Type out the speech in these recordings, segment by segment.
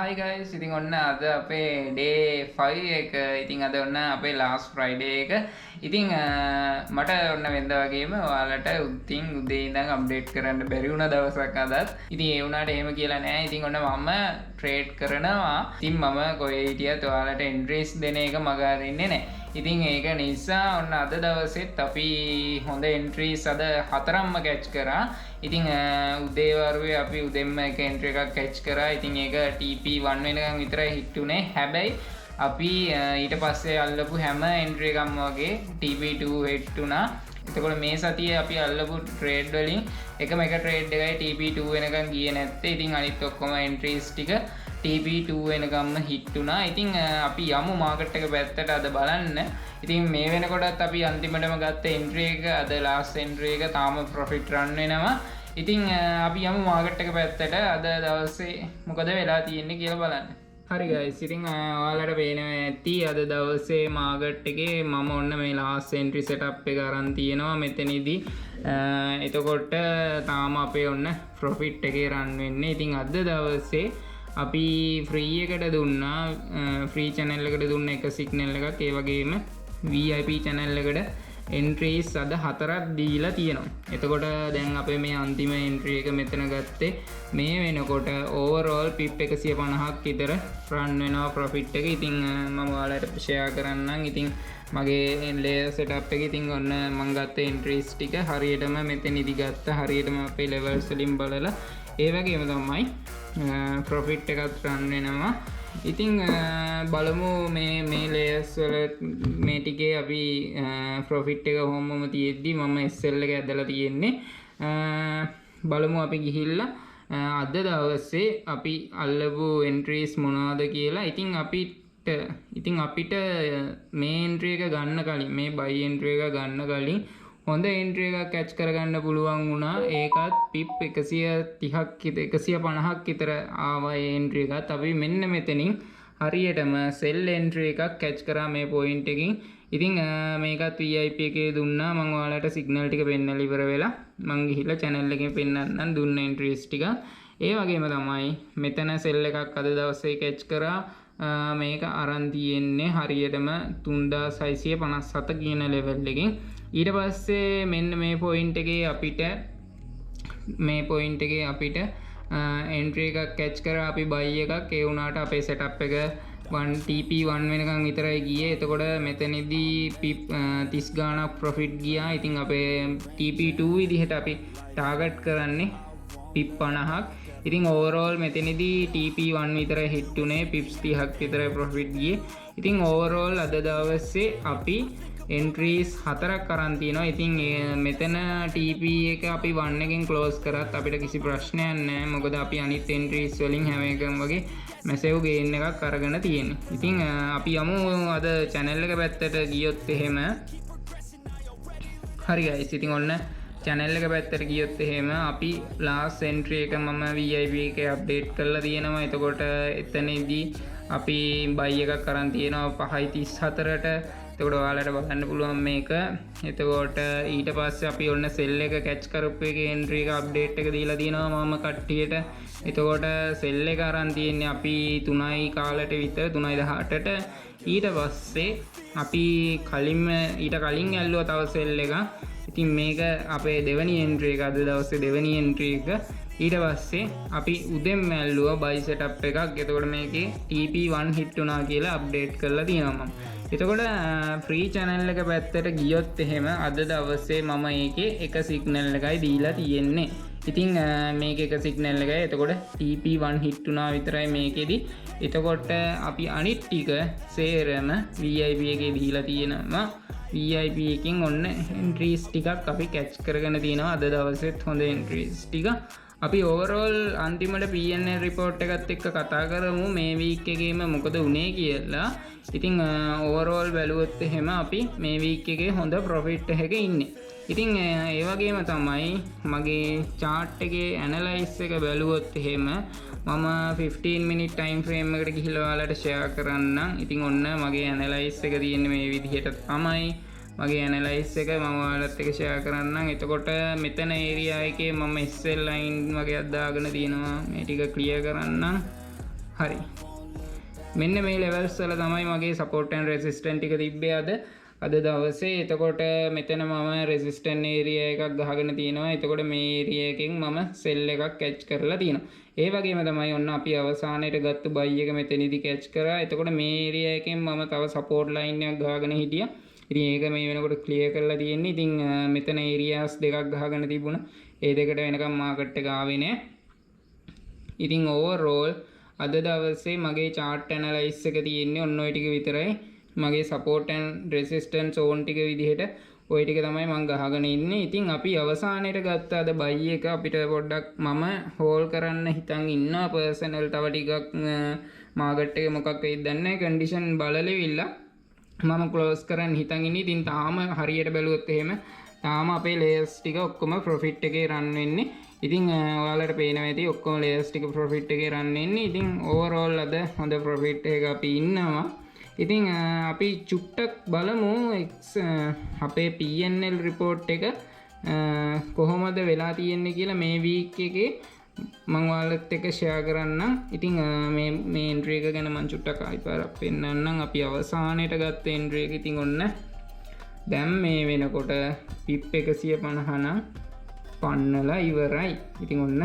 Hi guys, ඉතින් ඔන්න අද අපේ day 5 එක. ඉතින් අද ඔන්න අපේ last Friday එක. ඉතින් මට ඔන්න වෙනද වගේම ඔයාලට උදේ ඉඳන් අප්ඩේට් කරන්න බැරි වුණ දවසක් අදත්. ඉතින් ඒ වුණාට එහෙම කියලා නෑ. ඉතින් ඔන්න මම ට්‍රේඩ් කරනවා. ඉතින් මම කොහේ හිටියත් ඔයාලට entries දෙන එක මග අරින්නේ නෑ. ඉතින් ඒක නිසා ඔන්න අද දවසෙත් අපි හොඳ entries අද 4ක්ම කැච් කරා. ඉතින් උදේ වරුවේ අපි උදෙන්ම එක entry එකක් කැච් කරා. ඉතින් ඒක TP1 වෙනකන් විතරයි හිට් උනේ. හැබැයි අපි ඊට පස්සේ අල්ලපු හැම entry එකක්ම වගේ TP2 හිට් උනා. එතකොට මේ සතියේ අපි අල්ලපු ට්‍රේඩ් වලින් එකම එක ට්‍රේඩ් එකයි TP2 වෙනකන් ගියේ නැත්තේ. ඉතින් අනිත් ඔක්කොම entries ටික TP2 වෙනකම්ම හිට් උනා. ඉතින් අපි යමු මාකට් එක පැත්තට අද බලන්න. ඉතින් මේ වෙනකොටත් අපි අන්තිමටම ගත්ත entry එක අද last entry එක තාම profit run වෙනවා. ඉතින් අපි යමු මාකට් එක පැත්තට අද දවසේ මොකද වෙලා තියෙන්නේ කියලා බලන්න. හරි guys, ඉතින් ඔයාලට පේනවා ඇති අද දවසේ මාකට් එකේ මම ඔන්න මේ last entry setup එක අරන් තියෙනවා මෙතනදී. එතකොට තාම අපේ ඔන්න profit එකේ run වෙන්නේ. ඉතින් අද දවසේ අපි free එකට දුන්නා, free channel එකට දුන්න එක signal එකක්. ඒ වගේම VIP channel එකට entries අද 4ක් දීලා තියෙනවා. එතකොට දැන් අපේ මේ අන්තිම entry එක මෙතන ගත්තේ මේ වෙනකොට overall pip 150ක් විතර run වෙනවා profit එක. ඉතින් මම ඔයාලට share කරන්නම්. ඉතින් මගේ layer setup එක ඉතින් ඔන්න මම ගත්ත entries ටික හරියටම මෙතනදි ගත්තා. හරියටම අපේ levels වලින් බලලා ඒ වගේම තමයි profit එකත් run වෙනවා. ඉතින් බලමු මේ layers වල මේ ටිකේ අපි profit එක කොහොමම තියෙද්දි මම SL එක ඇදලා තියෙන්නේ. බලමු අපි ගිහිල්ලා අද දවසේ අපි අල්ලපු entries මොනවද කියලා. ඉතින් අපිට මේ entry එක ගන්න කලින්, මේ buy entry එක ගන්න කලින් හොඳ entry එකක් catch කරගන්න පුළුවන් වුණා. ඒකත් pip 150ක් විතර ආවා ඒ entry එකත්. අපි මෙන්න මෙතනින් හරියටම sell entry එකක් catch කරා මේ point එකකින්. ඉතින් මේකත් VIP එකේ දුන්නා. මම ඔයාලට signal ටික පෙන්නලා ඉවර වෙලා මම ගිහිල්ලා channel එකෙන් පෙන්නන්නම් දුන්න entries ටික. ඒ වගේම තමයි මෙතන sell එකක් අද දවසේ catch කරා. මේක අරන් තියෙන්නේ හරියටම 3657 කියන level එකකින්. ඊට පස්සේ මෙන්න මේ point එකේ අපිට entry එකක් catch කරා අපි buy එකක්. ඒ වුණාට අපේ setup එක TP1 වෙනකන් විතරයි ගියේ. එතකොට මෙතනදී pip 30 ගාණක් profit ගියා. ඉතින් අපේ TP2 විදිහට අපි target කරන්නේ pip 50ක්. ඉතින් overall මෙතනදී TP1 විතර hit උනේ, pips 30ක් විතර profit ගියේ. ඉතින් overall අද දවසේ අපි entries 4ක් අරන් තියෙනවා. ඉතින් මෙතන TP එක අපි 1 එකෙන් close කරත් අපිට කිසි ප්‍රශ්නයක් නැහැ. මොකද අපි අනිත් entries වලින් හැම එකම වගේ massive gain එකක් අරගෙන තියෙන්නේ. ඉතින් අපි යමු අද channel එක පැත්තට ගියොත් එහෙම. හරි guys, ඉතින් ඔන්න channel එක පැත්තට ගියොත් එහෙම අපි last entry එක මම VIP එකේ update කරලා තියෙනවා. එතකොට එතනදී අපි buy එකක් අරන් තියෙනවා 5.34ට. එතකොට ඔයාලට බලන්න පුළුවන් මේක. එතකොට ඊට පස්සේ අපි ඔන්න sell එක catch කරපු එකේ entry එක update එක දීලා තියෙනවා මම කට්ටියට. එතකොට sell එක අරන් තියෙන්නේ අපි 3යි කාලට විතර 3:18ට. ඊට පස්සේ අපි ඊට කලින් ඇල්ලුවා තව sell එකක්. ඉතින් මේක අපේ දෙවැනි entry එක, අද දවසේ දෙවැනි entry එක. ඊට පස්සේ අපි උදෙන් ඇල්ලුවා buy setup එකක්. එතකොට මේකේ TP1 hit වුණා කියලා update කරලා තියෙනවා මම. එතකොට free channel එක පැත්තට ගියොත් එහෙම අද දවසේ මම ඒකේ එක signal එකයි දීලා තියෙන්නේ. ඉතින් මේක එක signal එකයි. එතකොට TP1 hit වුණා විතරයි මේකෙදි. එතකොට අපි අනිත් ටික සේරම VIP එකේ දීලා තියෙනවා. VIP එකෙන් ඔන්න entries ටිකක් අපි catch කරගෙන තියෙනවා අද දවසෙත් හොඳ entries ටික. අපි overall අන්තිමට PNL report එකත් එක්ක කතා කරමු මේ week එකේම මොකද වුනේ කියලා. ඉතින් overall බැලුවොත් එහෙම අපි මේ week එකේ හොඳ profit එකක ඉන්නේ. ඉතින් ඒ වගේම තමයි මගේ chart එකේ analyze එක බැලුවොත් එහෙම මම 15 minute time frame එකට ගිහිල්ලා ඔයාලට share කරන්නම්. ඉතින් ඔන්න මගේ analyze එක තියෙන්නේ මේ විදිහට තමයි. මගේ ඇනලයිස් එක මම ඔයාලත් එක්ක ෂෙයා කරන්නම්. එතකොට මෙතන ඒරියා එකේ මම SL line වගේ අදාගෙන තියෙනවා. මේ ටික ක්ලියර් කරන්නම්. හරි. මෙන්න මේ ලෙවල්ස් වල තමයි මගේ සපෝට් ඇන්ඩ් රෙසිස්ටන්ට් ටික තිබ්බේ අද දවසේ. එතකොට මෙතන මම රෙසිස්ටන්ට් ඒරියා එකක් ගහගෙන තියෙනවා. එතකොට මේ ඒරියා එකෙන් මම සෙල් එකක් කැච් කරලා තියෙනවා. ඒ වගේම තමයි ඔන්න අපි අවසානයේට ගත්ත බයි එක මෙතනදී කැච් කරා. එතකොට මේ ඒරියා එකෙන් මම තව සපෝට් ලයින් එකක් ගහගෙන හිටියා. ඉතින් ඒක මේ වෙනකොට ක්ලියර් කරලා තියෙන්නේ. ඉතින් මෙතන ඒරියාස් දෙකක් ගහගෙන තිබුණා. ඒ දෙකට වෙනකම් මාකට් එක ආවේ නෑ. ඉතින් ඕවර්ऑල් අද දවසේ මගේ chart analysis එක තියෙන්නේ ඔන්න ඔය ටික විතරයි. මගේ support and resistance zone ටික විදිහට ඔය ටික තමයි මම ගහගෙන ඉන්නේ. ඉතින් අපි අවසානයේට ගත්ත අද buy එක අපිට පොඩ්ඩක් මම hold කරන්න හිතන් ඉන්නවා personal තව ටිකක් market එක මොකක් වෙයිද දන්නේ නැහැ. condition බලලෙවිලා මම close කරන්න හිතන් ඉන්නේ. ඉතින් තාම හරියට බැලුවොත් එහෙම තාම අපේ layers ටික ඔක්කොම profit එකේ run වෙන්නේ. ඉතින් ඔයාලට පේනවා ඇති ඔක්කොම layers ටික profit එකේ run වෙන්නේ. ඉතින් overall අද හොඳ profit එකක අපි ඉන්නවා. ඉතින් අපි චුට්ටක් බලමු අපේ P&L report එක කොහොමද වෙලා තියෙන්නේ කියලා මේ week එකේ මම ඔයාලත් එක්ක share කරන්නම්. ඉතින් මේ entry එක ගැන මම චුට්ටක් ආයිපාරක් පෙන්නන්නම්. අපි අවසානයේට ගත්ත entry එක ඉතින් ඔන්න දැන් මේ වෙනකොට pip 150 නම් පන්නලා ඉවරයි. ඉතින් ඔන්න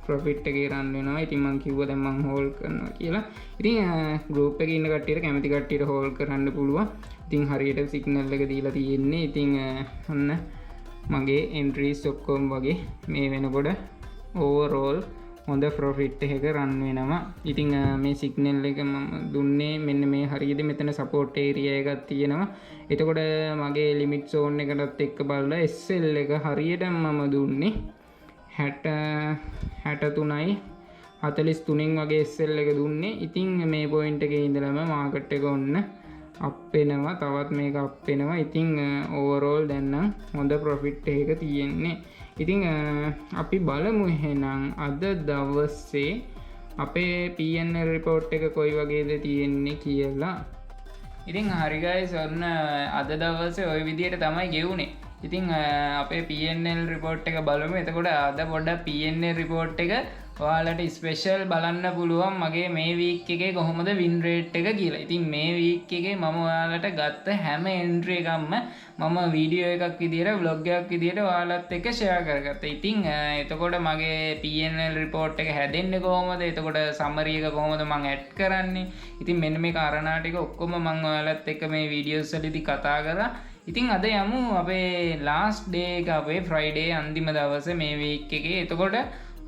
profit එකේ run වෙනවා. ඉතින් මම කිව්වා දැන් මම hold කරනවා කියලා. ඉතින් group එකේ ඉන්න කට්ටියට කැමති කට්ටියට hold කරන්න පුළුවන්. ඉතින් හරියට signal එක දීලා තියෙන්නේ. ඉතින් ඔන්න මගේ entries ඔක්කොම වගේ මේ වෙනකොට overall හොඳ profit එකක run වෙනවා. ඉතින් මේ signal එක මම දුන්නේ මෙන්න මේ හරියට මෙතන support area එකක් තියෙනවා. එතකොට මගේ limit zone එකටත් එක්ක බලලා SL එක හරියට මම දුන්නේ 63යි 43න් වගේ SL එක දුන්නේ. ඉතින් මේ point එකේ ඉඳලම market එක ඔන්න up වෙනවා. තවත් මේක up වෙනවා. ඉතින් overall දැන් නම් හොඳ profit එකක තියෙන්නේ. ඉතින් අපි බලමු එහෙනම් අද දවසේ අපේ P&L report එක කොයි වගේද තියෙන්නේ කියලා. ඉතින් හරි guys ඔන්න අද දවසේ ওই විදිහට තමයි ගෙවුනේ. ඉතින් අපේ P&L report එක බලමු. එතකොට අද පොඩ්ඩක් P&L report එක ඔයාලට ස්පෙෂල් බලන්න පුළුවන් මගේ මේ week එකේ කොහොමද win rate එක කියලා. ඉතින් මේ week එකේ මම ඔයාලට ගත්ත හැම entry එකක්ම මම වීඩියෝ එකක් විදියට vlog එකක් විදියට ඔයාලත් එක්ක share කරගත්තා. ඉතින් එතකොට මගේ P&L report එක හැදෙන්නේ කොහොමද? එතකොට summary එක කොහොමද මම add කරන්නේ? ඉතින් මෙන්න මේ කාරණා ටික ඔක්කොම මම ඔයාලත් එක්ක මේ videos වලදී කතා කරා. ඉතින් අද යමු අපේ last day එක අපේ Friday අන්තිම දවසේ මේ week එකේ. එතකොට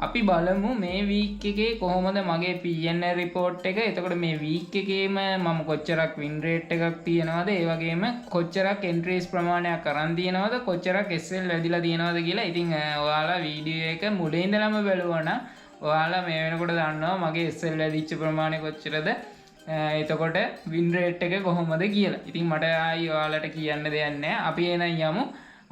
අපි බලමු මේ week එකේ කොහොමද මගේ P&L report එක. එතකොට මේ week එකේම මම කොච්චරක් win rate එකක් තියනවද, ඒ වගේම කොච්චරක් entries ප්‍රමාණයක් අරන් තියනවද, කොච්චරක් SL වැදිලා තියනවද කියලා. ඉතින් ඔයාලා වීඩියෝ එක මුලින් ඉඳලම බැලුවා නම් ඔයාලා මේ වෙනකොට දන්නවා මගේ SL වැදිච්ච ප්‍රමාණය කොච්චරද, එතකොට win rate එක කොහොමද කියලා. ඉතින් මට ආයි ඔයාලට කියන්න දෙයක් නැහැ. අපි එහෙනම් යමු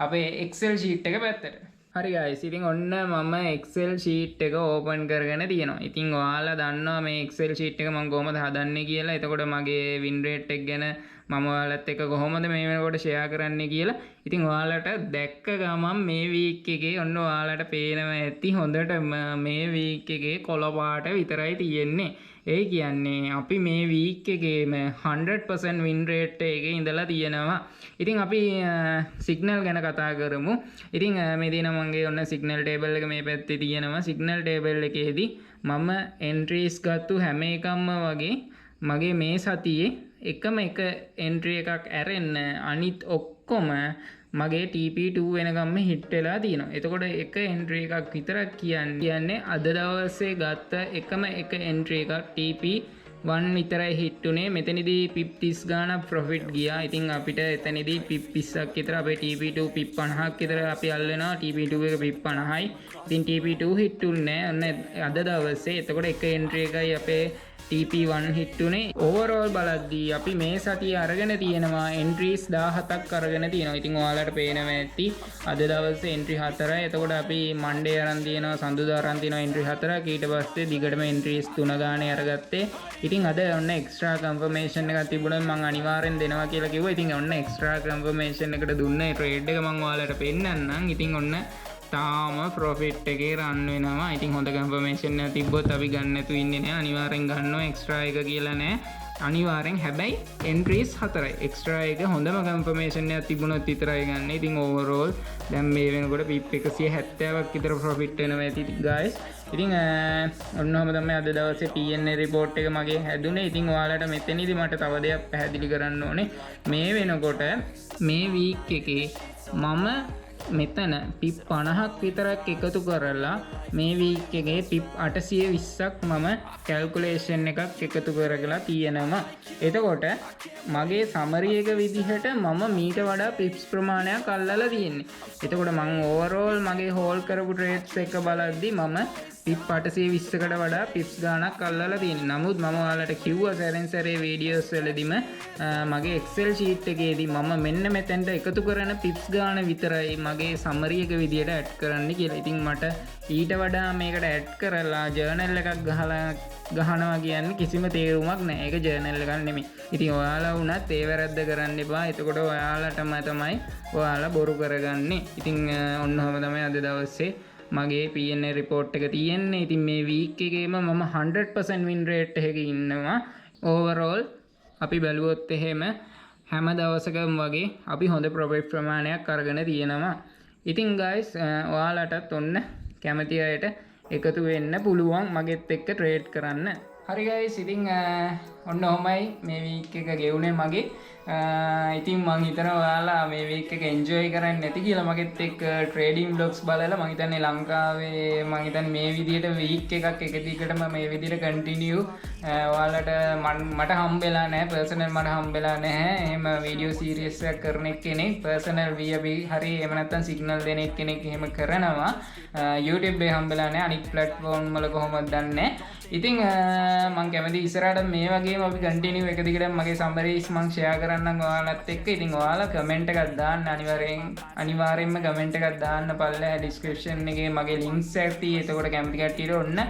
අපේ Excel sheet එක පැත්තට. හරි guys, ඉතින් ඔන්න මම Excel sheet එක open කරගෙන තියෙනවා. ඉතින් ඔයාලා දන්නවා මේ Excel sheet එක මම කොහොමද හදන්නේ කියලා. එතකොට මගේ win rate එක ගැන මම ඔයාලත් එක්ක කොහොමද මේ වෙනකොට share කරන්නේ කියලා. ඉතින් ඔයාලට දැක්ක ගමන් මේ week එකේ ඔන්න ඔයාලට පේනවා ඇති හොඳට මේ week එකේ කොළ පාට විතරයි තියෙන්නේ. ඒ කියන්නේ අපි මේ week එකේම 100% win rate එකේ ඉඳලා තියෙනවා. ඉතින් අපි signal ගැන කතා කරමු. ඉතින් මේ දින මගේ ඔන්න signal table එක මේ පැත්තේ තියෙනවා. signal table එකේදී මම entries ගත්තු හැම එකක්ම වගේ මගේ මේ සතියේ එකම එක entry එකක් ඇරෙන්න අනිත් ඔක්කොම මගේ TP2 වෙනකම්ම හිට් වෙලා තියෙනවා. එතකොට එක entry එකක් විතරක් කියන්නේ අද දවසේ ගත්ත එකම එක entry එකක් TP1 විතරයි හිට් උනේ. මෙතනදී pip 30 ගාණක් profit ගියා. ඉතින් අපිට එතනදී pip 20ක් විතර අපේ TP2 pip 50ක් විතර අපි අල්ලනවා. TP2 එක pip 50යි. ඉතින් TP2 හිට් උන්නේ ඔන්න අද දවසේ. එතකොට එක entry එකයි අපේ TP1 හිට් උනේ. ඕවරෝල් බලද්දී අපි මේ සතිය අරගෙන තියෙනවා entries 17ක් අරගෙන තියෙනවා. ඉතින් ඔයාලට පේනවා ඇති අද දවසේ entry 4යි. එතකොට අපි Monday අරන් තියෙනවා, සඳුදා අරන් තියෙනවා entry 4ක්. ඊට පස්සේ දිගටම entries 3 ගානේ අරගත්තේ. ඉතින් අද ඔන්න extra confirmation එකක් තිබුණා මම අනිවාර්යෙන් දෙනවා කියලා කිව්වා. ඉතින් ඔන්න extra confirmation එකට දුන්න trade එක මම ඔයාලට පෙන්නන්නම්. ඉතින් ඔන්න තාම ප්‍රොෆිට් එකේ රන් වෙනවා. ඉතින් හොඳ කන්ෆර්මේෂන් එක තිබ්බොත් අපි ගන්න නැතු ඉන්නේ නෑ. අනිවාර්යෙන් ගන්නවා එක්ස්ට්‍රා එක කියලා නෑ. අනිවාර්යෙන් හැබැයි එන්ට්‍රීස් 4යි. එක්ස්ට්‍රා එක හොඳම කන්ෆර්මේෂන් එකක් තිබුණොත් විතරයි ගන්න. ඉතින් ඕවරෝල් දැන් මේ වෙනකොට පිප් 170ක් විතර ප්‍රොෆිට් වෙනවා ඇති guys. ඉතින් ඔන්නෝම තමයි අද දවසේ TNA report එක මගේ හැදුනේ. ඉතින් ඔයාලට මෙතනදී මට තව දෙයක් පැහැදිලි කරන්න ඕනේ. මේ වෙනකොට මේ වීක් එකේ මම මෙතන පිප් 50ක් විතරක් එකතු කරලා මේ වීක් එකේ පිප් 820ක් මම කැල්කුලේෂන් එකක් එකතු කරලා තියෙනවා. එතකොට මගේ සමරි එක විදිහට මම මීට වඩා පිප්ස් ප්‍රමාණයක් අල්ලලා තියෙන්නේ. එතකොට මම ඕවරෝල් මගේ හෝල් කරපු ට්‍රේඩ්ස් එක බලද්දි මම පිප් 820කට වඩා පිප්ස් ගාණක් අල්ලලා තියෙනවා. නමුත් මම ඔයාලට කිව්වා සැරෙන් සැරේ වීඩියෝස් වලදීම මගේ Excel sheet එකේදී මම මෙන්න මෙතෙන්ට එකතු කරන පිප්ස් ගාණ විතරයි මගේ සමරි එක විදියට ඇඩ් කරන්න කියලා. ඉතින් මට ඊට වඩා මේකට ඇඩ් කරලා ජර්නල් එකක් ගහනවා කියන්නේ කිසිම තේරුමක් නැහැ. ඒක ජර්නල් එකක් නෙමෙයි. ඉතින් ඔයාලා වුණත් ඒ වැරද්ද කරන්න එපා. එතකොට ඔයාලටම තමයි ඔයාලා බොරු කරගන්නේ. ඉතින් ඔන්නෝම තමයි අද දවසේ මගේ PNA report එක තියෙන්නේ. ඉතින් මේ week එකේම මම 100% win rate එකක ඉන්නවා. overall අපි බැලුවොත් එහෙම හැම දවසකම වගේ අපි හොඳ profit ප්‍රමාණයක් අරගෙන තියෙනවා. ඉතින් guys ඔයාලටත් ඔන්න කැමති අයට එකතු වෙන්න පුළුවන් මගෙත් එක්ක trade කරන්න. හරි guys ඉතින් ඔන්න ඔහමයි මේ week එක ගෙවුනේ මගේ. ඉතින් මං හිතනවා ඔයාලා මේ week එක enjoy කරන්නේ නැති කියලා මගෙත් එක්ක trading vlogs බලලා මං හිතන්නේ ලංකාවේ මං හිතන්නේ මේ විදිහට week එකක් එක දිගටම මේ විදිහට continue ඔයාලට මට හම්බෙලා නැහැ personal මට හම්බෙලා නැහැ. එහෙම video series එකක් කරන කෙනෙක් personal VIP හරි එහෙම නැත්නම් signal දෙන කෙනෙක් එහෙම කරනවා. YouTube එකේ හම්බෙලා නැහැ. අනිත් platform වල කොහොමද දන්නේ. ඉතින් මං කැමති ඉස්සරහට මේ වගේම අපි continue එක දිගට මගේ summaries මං share කරන්නම් ඔයාලත් එක්ක. ඉතින් ඔයාලා comment එකක් දාන්න අනිවාර්යෙන්ම comment එකක් දාන්න පල්ලෙහා description එකේ මගේ links එකක් තියෙයි. එතකොට කැමති කට්ටියට ඔන්න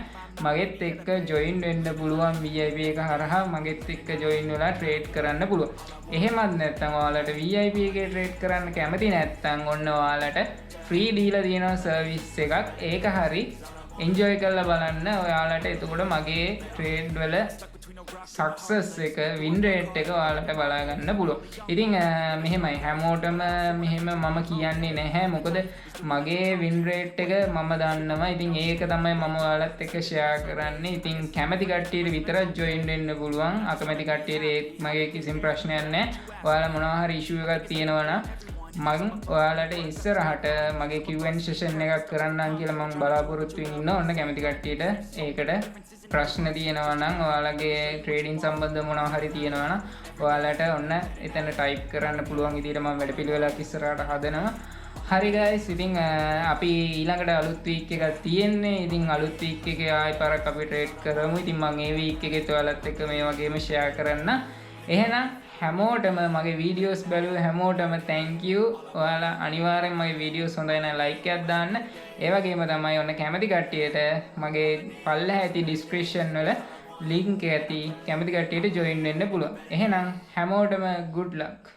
මගෙත් එක්ක join වෙන්න පුළුවන් VIP එක හරහා මගෙත් එක්ක join වෙලා trade කරන්න පුළුවන්. එහෙමත් නැත්නම් ඔයාලට VIP එකේ trade කරන්න කැමති නැත්නම් ඔන්න ඔයාලට free දීලා තියෙනවා service එකක්. ඒක හරි enjoy කරලා බලන්න ඔයාලට. එතකොට මගේ trade වල success එක win rate එක ඔයාලට බලා ගන්න පුළුවන්. ඉතින් මෙහෙමයි හැමෝටම මෙහෙම මම කියන්නේ නැහැ. මොකද මගේ win rate එක මම දන්නවා. ඉතින් ඒක තමයි මම ඔයාලත් එක්ක share කරන්නේ. ඉතින් කැමති කට්ටියට විතරක් join වෙන්න පුළුවන්. අකමැති කට්ටියට මගේ කිසිම ප්‍රශ්නයක් නැහැ. ඔයාලා මොනවා හරි issue එකක් තියෙනවා නම් මං ඔයාලට ඉස්සරහට මගේ Q&A session එකක් කරන්නම් කියලා මම බලාපොරොත්තු වෙමින් ඉන්නවා. ඔන්න කැමති කට්ටියට ඒකට ප්‍රශ්න තියෙනවා නම් ඔයාලගේ ට්‍රේඩින් සම්බන්ධ මොනවා හරි තියෙනවා නම් ඔයාලට ඔන්න එතන ටයිප් කරන්න පුළුවන් විදිහට මම වැඩපිළිවෙලක් ඉස්සරහට හදනවා. හරි guys ඉතින් අපි ඊළඟට අලුත් week එකක් තියෙන්නේ. ඉතින් අලුත් week එකේ ආයෙ පාරක් අපි ට්‍රේඩ් කරමු. ඉතින් මම මේ week එකේත් ඔයාලත් එක්ක මේ වගේම share කරන්න. එහෙනම් හැමෝටම මගේ වීඩියෝස් බලුව හැමෝටම thank you. ඔයාලා අනිවාර්යෙන් මගේ වීඩියෝස් හොඳයි නම් like එකක් දාන්න. ඒ වගේම තමයි ඔන්න කැමති කට්ටියට මගේ පල්ලෙහා ඇති description වල link ඇති කැමති කට්ටියට join වෙන්න පුළුවන්. එහෙනම් හැමෝටම good luck.